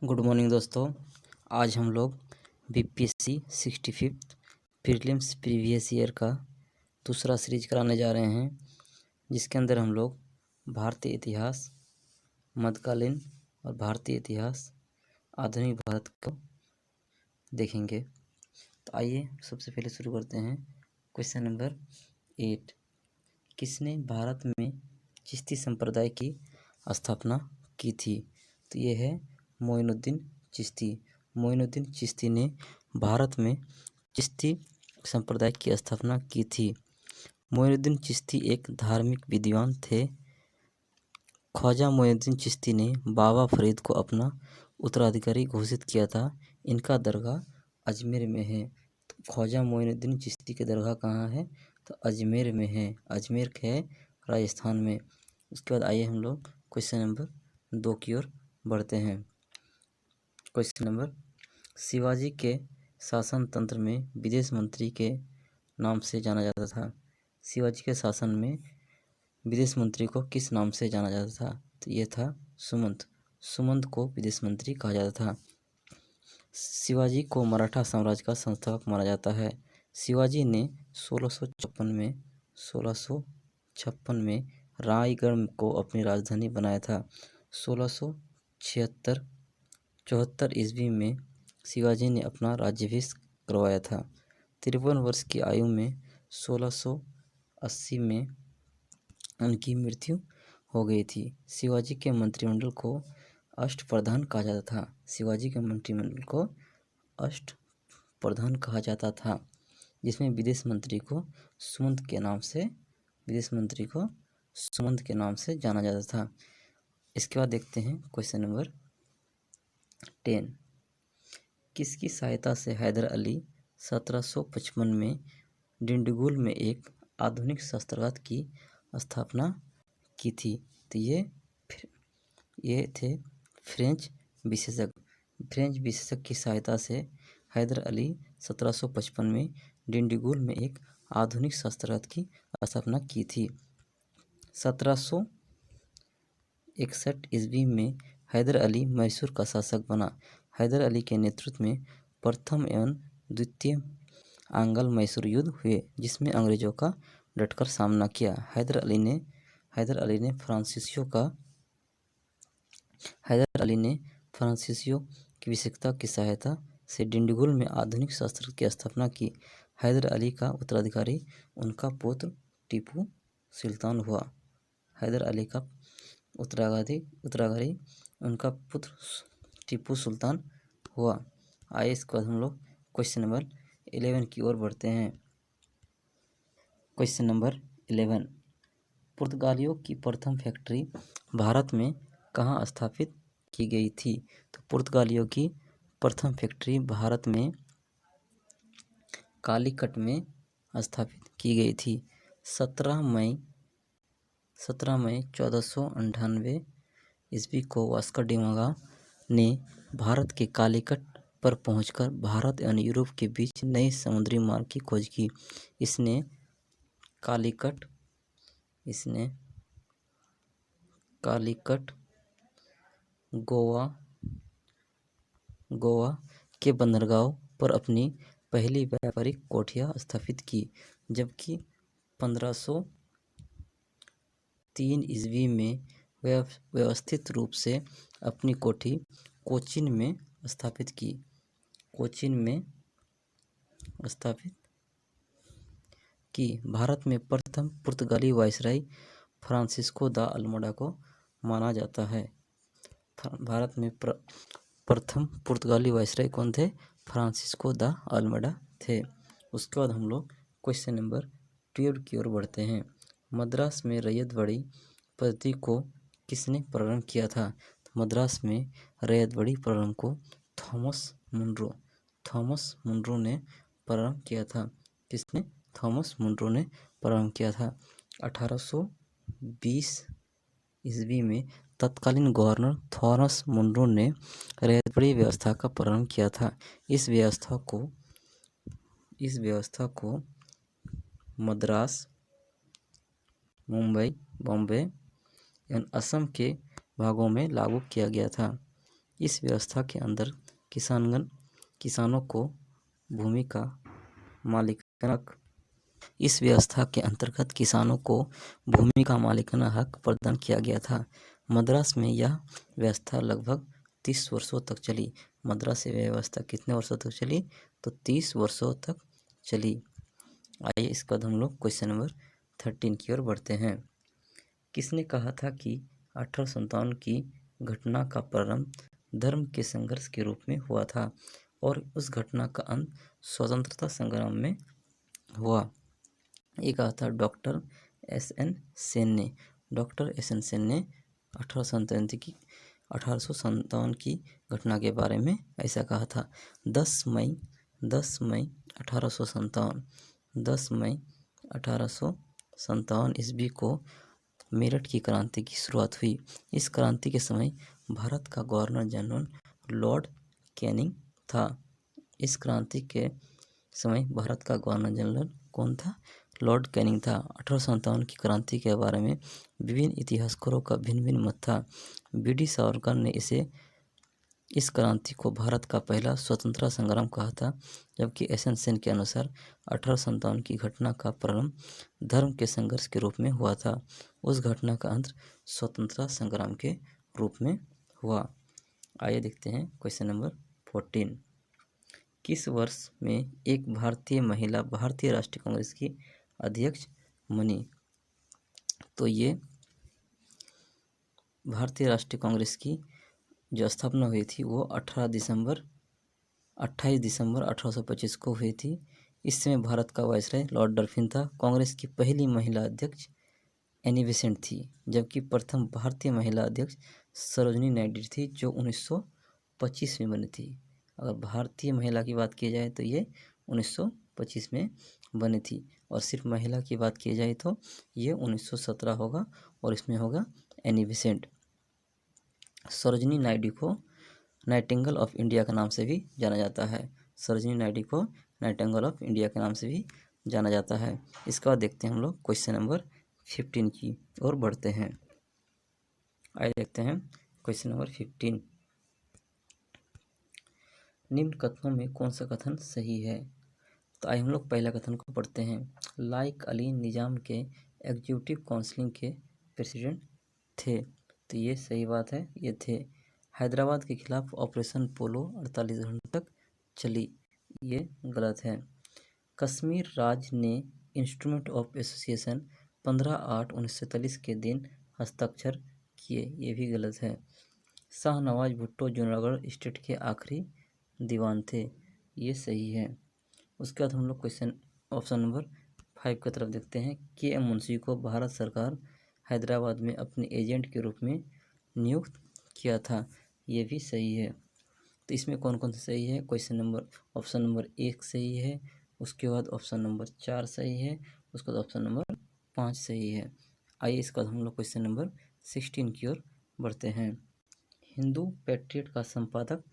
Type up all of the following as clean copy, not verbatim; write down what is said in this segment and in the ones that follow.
Good morning दोस्तों। आज हम लोग BPSC 65th prelims previous year का दूसरा सीरीज कराने जा रहे हैं, जिसके अंदर हम लोग भारतीय इतिहास, मध्यकालीन और भारतीय इतिहास, आधुनिक भारत को देखेंगे। तो आइए सबसे पहले शुरू करते हैं। क्वेश्चन नंबर 8, किसने भारत में चिश्ती संप्रदाय की स्थापना की थी? तो ये है मोइनुद्दीन चिश्ती। मोइनुद्दीन चिश्ती ने भारत में चिश्ती संप्रदाय की स्थापना की थी। मोइनुद्दीन चिश्ती एक धार्मिक विद्वान थे। ख्वाजा मोइनुद्दीन चिश्ती ने बाबा फरीद को अपना उत्तराधिकारी घोषित किया था। इनका दरगाह अजमेर में है। तो ख्वाजा मोइनुद्दीन चिश्ती के दरगाह कहाँ है? तो अजमेर में है। अजमेर है राजस्थान में। उसके बाद आइए हम लोग क्वेश्चन नंबर 2 की ओर बढ़ते हैं। क्वेश्चन नंबर, शिवाजी के शासन तंत्र में विदेश मंत्री के नाम से जाना जाता था। शिवाजी के शासन में विदेश मंत्री को किस नाम से जाना जाता था? तो ये था सुमंत। सुमंत को विदेश मंत्री कहा जाता था। शिवाजी को मराठा साम्राज्य का संस्थापक माना जाता है। शिवाजी ने 1656 में रायगढ़ को अपनी राजधानी बनाया था। 1674 ईस्वी में शिवाजी ने अपना राज्याभिषेक करवाया था। 53 वर्ष की आयु में 1680 में उनकी मृत्यु हो गई थी। शिवाजी के मंत्रिमंडल को अष्टप्रधान कहा जाता था। शिवाजी के मंत्रिमंडल को अष्टप्रधान कहा जाता था, जिसमें विदेश मंत्री को सुमंत के नाम से जाना जाता था। इसके बाद देखते हैं क्वेश्चन नंबर 10, किसकी सहायता से हैदर अली 1755 में डिंडीगुल में एक आधुनिक शस्त्रागार की स्थापना की थी? तो ये थे फ्रेंच विशेषज्ञ की सहायता से हैदर अली 1755 में डिंडीगुल में एक आधुनिक शस्त्रागार की स्थापना की थी। 1761 ईस्वी में हैदर अली मैसूर का शासक बना। हैदर अली के नेतृत्व में प्रथम एवं द्वितीय आंग्ल मैसूर युद्ध हुए, जिसमें अंग्रेजों का डटकर सामना किया। हैदर अली ने फ्रांसीसियों की विशेषज्ञता की सहायता से डिंडीगुल में आधुनिक शस्त्र की स्थापना की। हैदर अली का उत्तराधिकारी उनका पुत्र टीपू सुल्तान हुआ। हैदर अली का उत्तराधिकारी उनका पुत्र टीपू सुल्तान हुआ। आइए इसके बाद हम लोग क्वेश्चन नंबर 11 की ओर बढ़ते हैं। क्वेश्चन नंबर 11, पुर्तगालियों की प्रथम फैक्ट्री भारत में कहाँ स्थापित की गई थी? तो पुर्तगालियों की प्रथम फैक्ट्री भारत में कालीकट में स्थापित की गई थी। 17 मई 1498 ईस्वी को वास्को डी गामा ने भारत के कालीकट पर पहुंचकर भारत एवं यूरोप के बीच नए समुद्री मार्ग की खोज की। इसने कालीकट गोवा के बंदरगाह पर अपनी पहली व्यापारिक कोठियाँ स्थापित की, जबकि 1503 ईस्वी में व्यवस्थित रूप से अपनी कोठी कोचीन में स्थापित की। भारत में प्रथम पुर्तगाली वायसराय फ्रांसिस्को दा अल्मेडा को माना जाता है। भारत में प्रथम पुर्तगाली वायसराय कौन थे? फ्रांसिस्को दा अल्मेडा थे। उसके बाद हम लोग क्वेश्चन नंबर 12 की ओर बढ़ते हैं। मद्रास में रैयतवाड़ी पद्धति को किसने प्रारंभ किया था? तो मद्रास में रैयतवाड़ी प्रारंभ को थॉमस मुनरो ने प्रारंभ किया था। किसने? थॉमस मुनरो ने प्रारंभ किया था। 1820 ईस्वी में तत्कालीन गवर्नर थॉमस मुनरो ने रैयतवाड़ी व्यवस्था का प्रारंभ किया था। इस व्यवस्था को मद्रास, मुंबई, बॉम्बे एवं असम के भागों में लागू किया गया था। इस व्यवस्था के अंदर किसानों को भूमि का मालिकाना इस व्यवस्था के अंतर्गत किसानों को भूमि का मालिकाना हक प्रदान किया गया था। मद्रास में यह व्यवस्था लगभग 30 वर्षों तक चली। मद्रास में व्यवस्था कितने वर्षों तक चली? तो 30 वर्षों तक चली। आइए इसके बाद हम लोग क्वेश्चन नंबर 13 की ओर बढ़ते हैं। किसने कहा था कि 1857 की घटना का प्रारंभ धर्म के संघर्ष के रूप में हुआ था और उस घटना का अंत स्वतंत्रता संग्राम में हुआ? ये कहा था डॉक्टर एस.एन. सेन ने। Doctor SN. सेन ने 1857 की घटना के बारे में ऐसा कहा था। 10 मई 1857 ईस्वी को मेरठ की क्रांति की शुरुआत हुई। इस क्रांति के समय भारत का गवर्नर जनरल लॉर्ड कैनिंग था। इस क्रांति के समय भारत का गवर्नर जनरल कौन था? लॉर्ड कैनिंग था। 1857 की क्रांति के बारे में विभिन्न इतिहासकारों का भिन्न भिन्न मत था। बी.डी. सावरकर ने इस क्रांति को भारत का पहला स्वतंत्रता संग्राम कहा था, जबकि एस.एन. सेन के अनुसार 1857 की घटना का प्रारंभ धर्म के संघर्ष के रूप में हुआ था। उस घटना का अंत स्वतंत्रता संग्राम के रूप में हुआ। आइए देखते हैं क्वेश्चन नंबर 14। किस वर्ष में एक भारतीय महिला भारतीय राष्ट्रीय कांग्रेस की अध्यक्ष बनी? तो ये भारतीय राष्ट्रीय कांग्रेस की जो स्थापना हुई थी वो 28 दिसंबर 1825 को हुई थी। इस समय भारत का वायसराय लॉर्ड डल्फिन था। कांग्रेस की पहली महिला अध्यक्ष एनी बेसेंट थी, जबकि प्रथम भारतीय महिला अध्यक्ष सरोजिनी नायडू थी, जो 1925 में बनी थी। अगर भारतीय महिला की बात की जाए तो ये 1925 में बनी थी, और सिर्फ महिला की बात की जाए तो ये 1917 होगा, और इसमें होगा एनी बेसेंट। सरोजिनी नायडू को नाइटिंगेल ऑफ इंडिया के नाम से भी जाना जाता है। सरोजिनी नायडू को नाइटिंगेल ऑफ इंडिया के नाम से भी जाना जाता है। इसके बाद देखते हैं हम लोग क्वेश्चन नंबर 15 की ओर बढ़ते हैं। आइए देखते हैं क्वेश्चन नंबर 15। निम्न कथनों में कौन सा कथन सही है? तो आइए हम लोग पहला कथन को पढ़ते हैं। लाइक अली निजाम के एग्जीक्यूटिव काउंसिल के प्रेसिडेंट थे। तो ये सही बात है, ये थे। हैदराबाद के खिलाफ ऑपरेशन पोलो 48 घंटे तक चली। ये गलत है। कश्मीर राज्य ने इंस्ट्रूमेंट ऑफ एसोसिएशन 15/8/1943 के दिन हस्ताक्षर किए। ये भी गलत है। शाहनवाज भुट्टो जूनागढ़ स्टेट के आखिरी दीवान थे। ये सही है। उसके बाद हम लोग क्वेश्चन ऑप्शन नंबर 5 की तरफ देखते हैं। के.एम. मुंशी को भारत सरकार हैदराबाद में अपने एजेंट के रूप में नियुक्त किया था। ये भी सही है। तो इसमें कौन कौन सा सही है? ऑप्शन नंबर 1 सही है, उसके बाद ऑप्शन नंबर 4 सही है, उसके बाद ऑप्शन नंबर 5 सही है। आइए इसके बाद हम लोग क्वेश्चन नंबर 16 की ओर बढ़ते हैं। हिंदू पैट्रियट का संपादक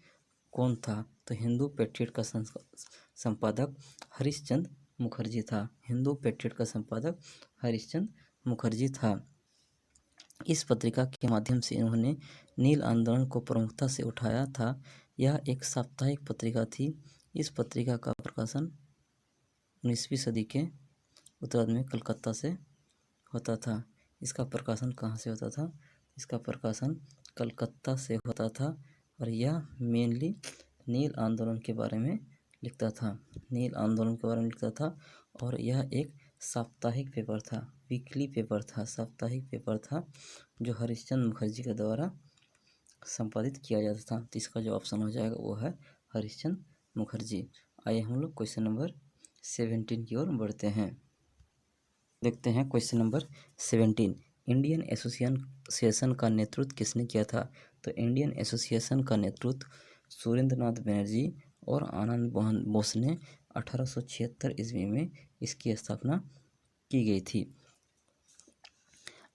कौन था? तो हिंदू पैट्रियट का संपादक हरीशचंद्र मुखर्जी था। हिंदू पैट्रियट का संपादक हरीशचंद्र मुखर्जी था। इस पत्रिका के माध्यम से इन्होंने नील आंदोलन को प्रमुखता से उठाया था। यह एक साप्ताहिक पत्रिका थी। इस पत्रिका का प्रकाशन 19वीं सदी के उत्तरार्ध में कलकत्ता से होता था। इसका प्रकाशन कहाँ से होता था? इसका प्रकाशन कलकत्ता से होता था, और यह मेनली नील आंदोलन के बारे में लिखता था। नील आंदोलन के बारे में लिखता था, और यह एक साप्ताहिक पेपर था, वीकली पेपर था, साप्ताहिक पेपर था, जो हरीशचंद्र मुखर्जी के द्वारा संपादित किया जाता था। तो इसका जो ऑप्शन हो जाएगा वो है हरीशचंद्र मुखर्जी। आइए हम लोग क्वेश्चन नंबर 17 की ओर बढ़ते हैं। देखते हैं क्वेश्चन नंबर 17। इंडियन एसोसिएशन का नेतृत्व किसने किया था? तो इंडियन एसोसिएशन का नेतृत्व सुरेंद्रनाथ बनर्जी और आनंद मोहन बोस ने 1876 ईस्वी में इसकी स्थापना की गई थी।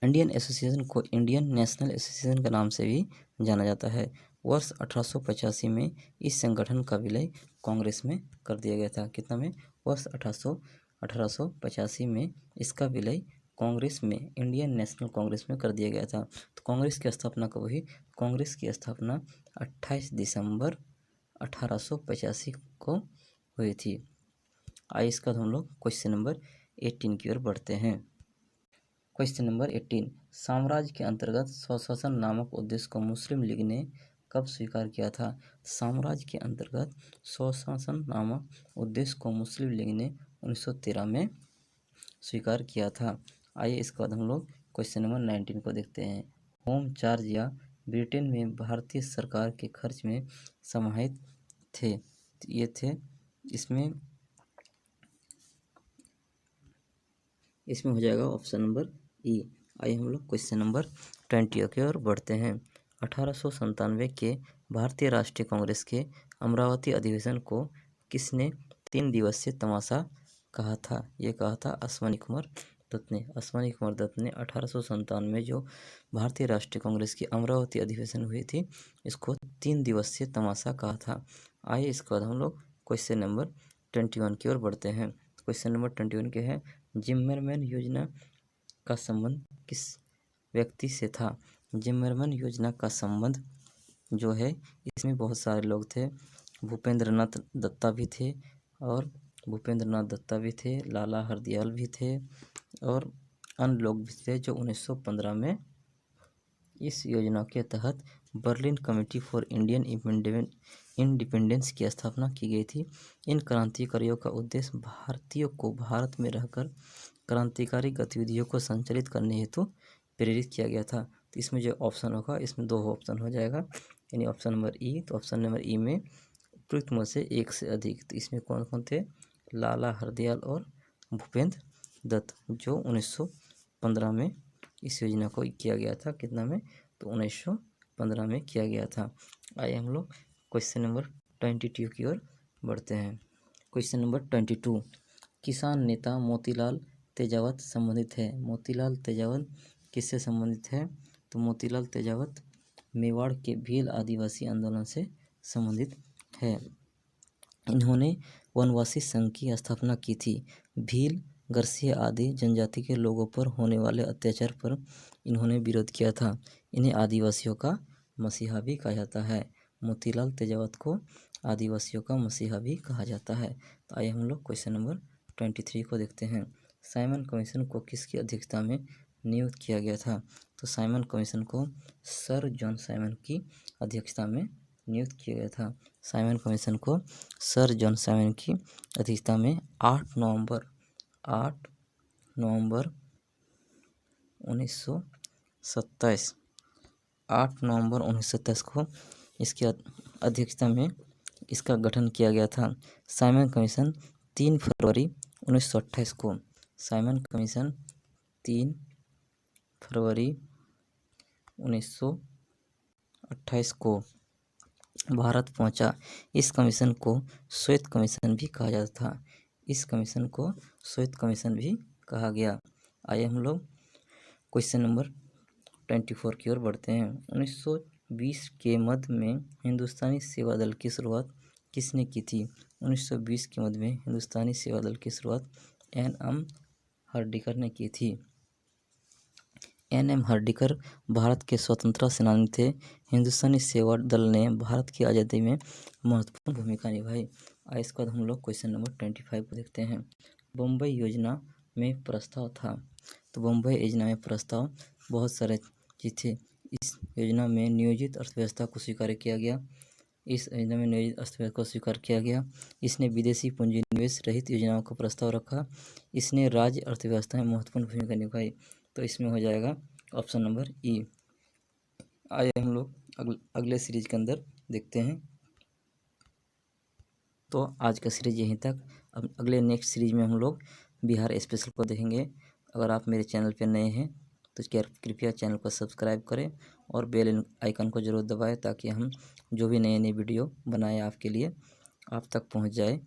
इंडियन एसोसिएशन को इंडियन नेशनल एसोसिएशन के नाम से भी जाना जाता है। वर्ष 1885 में इस संगठन का विलय कांग्रेस में कर दिया गया था। कितना में? वर्ष 1885 में इसका विलय कांग्रेस में, इंडियन नेशनल कांग्रेस में कर दिया गया था। तो कांग्रेस की स्थापना कब हुई? कांग्रेस की स्थापना 28 दिसंबर 1885 को हुई थी। आइए इसका हम लोग क्वेश्चन नंबर 18 की ओर बढ़ते हैं। क्वेश्चन नंबर 18, साम्राज्य के अंतर्गत स्वशासन नामक उद्देश्य को मुस्लिम लीग ने कब स्वीकार किया था? साम्राज्य के अंतर्गत स्वशासन नामक उद्देश्य को मुस्लिम लीग ने 1913 में स्वीकार किया था। आइए इसके बाद हम लोग क्वेश्चन नंबर 19 को देखते हैं। होम चार्ज या ब्रिटेन में भारतीय सरकार के खर्च में समाहित थे, ये थे इसमें हो जाएगा ऑप्शन नंबर ई। आइए हम लोग क्वेश्चन नंबर 20 की ओर बढ़ते हैं। 1897 के भारतीय राष्ट्रीय कांग्रेस के अमरावती अधिवेशन को किसने 3 दिवसीय तमाशा कहा था? ये कहा था अश्वनी कुमार दत्त ने। अश्वनी कुमार दत्त ने 1897 में जो भारतीय राष्ट्रीय कांग्रेस की अमरावती अधिवेशन हुई थी, इसको 3 दिवसीय तमाशा कहा था। आइए इसके बाद हम लोग क्वेश्चन नंबर 21 की ओर बढ़ते हैं। क्वेश्चन नंबर 21 के है, जिम्मरमैन योजना का संबंध किस व्यक्ति से था? जिम्मरमैन योजना का संबंध जो है, इसमें बहुत सारे लोग थे। भूपेंद्रनाथ दत्ता भी थे, लाला हरदयाल भी थे और अन्य लोग भी थे, जो 1915 में इस योजना के तहत Berlin committee for Indian independence की स्थापना की गई थी। इन क्रांतिकारियों का उद्देश्य भारतीयों को भारत में रहकर क्रांतिकारी गतिविधियों को संचालित करने हेतु प्रेरित किया गया था। तो इसमें जो ऑप्शन होगा, इसमें 2 ऑप्शन हो जाएगा, यानी ऑप्शन नंबर ई। तो ऑप्शन नंबर ई में उपयुक्त में से एक से अधिक, तो इसमें कौन कौन थे? लाला हरदयाल और भूपेंद्र दत्त, जो 1915 में इस योजना को किया गया था। कितना में? तो 1915 में किया गया था। आइए हम लोग क्वेश्चन नंबर 22 की ओर बढ़ते हैं। क्वेश्चन नंबर 22, किसान नेता मोतीलाल तेजावत संबंधित है। मोतीलाल तेजावत किससे संबंधित है? तो मोतीलाल तेजावत मेवाड़ के भील आदिवासी आंदोलन से संबंधित है। इन्होंने वनवासी संघ की स्थापना की थी। भील, गरसिया आदि जनजाति के लोगों पर होने वाले अत्याचार पर इन्होंने विरोध किया था। इन्हें आदिवासियों का मसीहा भी कहा जाता है। मोतीलाल तेजावत को आदिवासियों का मसीहा भी कहा जाता है। तो आइए हम लोग क्वेश्चन नंबर 23 को देखते हैं। साइमन कमीशन को किसकी अध्यक्षता में नियुक्त किया गया था? तो साइमन कमीशन को सर जॉन साइमन की अध्यक्षता में नियुक्त किया गया था। साइमन कमीशन को सर जॉन साइमन की अध्यक्षता में 8 नवंबर 1927 को इसकी अध्यक्षता में इसका गठन किया गया था। साइमन कमीशन 3 फरवरी 1928 को, साइमन कमीशन 3 फरवरी 1928 को भारत पहुंचा। इस कमीशन को श्वेत कमीशन भी कहा जाता था। इस कमीशन को श्वेत कमीशन भी कहा गया। आइए हम लोग क्वेश्चन नंबर 24 की ओर बढ़ते हैं। 1920 के मध्य में हिंदुस्तानी सेवा दल की शुरुआत किसने की थी? 1920 के मध्य में हिंदुस्तानी सेवा दल की शुरुआत N.M. हर्डिकर ने की थी। N.M. हर्डिकर भारत के स्वतंत्रता सेनानी थे। हिंदुस्तानी सेवा दल ने भारत की आज़ादी में महत्वपूर्ण भूमिका निभाई। आइए इसके बाद हम लोग क्वेश्चन नंबर 25 को देखते हैं। बम्बई योजना में प्रस्ताव था। तो बम्बई योजना में प्रस्ताव बहुत सारे चीज़ थे। इस योजना में नियोजित अर्थव्यवस्था को स्वीकार किया गया। इसने विदेशी पूंजी निवेश रहित योजनाओं का प्रस्ताव रखा। इसने राज्य अर्थव्यवस्था में महत्वपूर्ण भूमिका निभाई। तो इसमें हो जाएगा ऑप्शन नंबर ई। आइए हम लोग अगले सीरीज के अंदर देखते हैं। तो आज का सीरीज यहीं तक। अब अगले नेक्स्ट सीरीज में हम लोग बिहार स्पेशल को देखेंगे। अगर आप मेरे चैनल पर नए हैं तो कृपया चैनल को सब्सक्राइब करें और बेल आइकन को ज़रूर दबाएं, ताकि हम जो भी नए वीडियो बनाएं आपके लिए आप तक पहुंच जाए।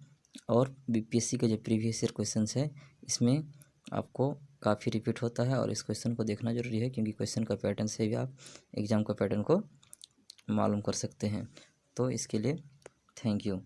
और बीपीएससी के जो प्रीवियस ईयर क्वेश्चंस है, इसमें आपको काफ़ी रिपीट होता है और इस क्वेश्चन को देखना जरूरी है, क्योंकि क्वेश्चन का पैटर्न से भी आप एग्ज़ाम का पैटर्न को मालूम कर सकते हैं। तो इसके लिए थैंक यू।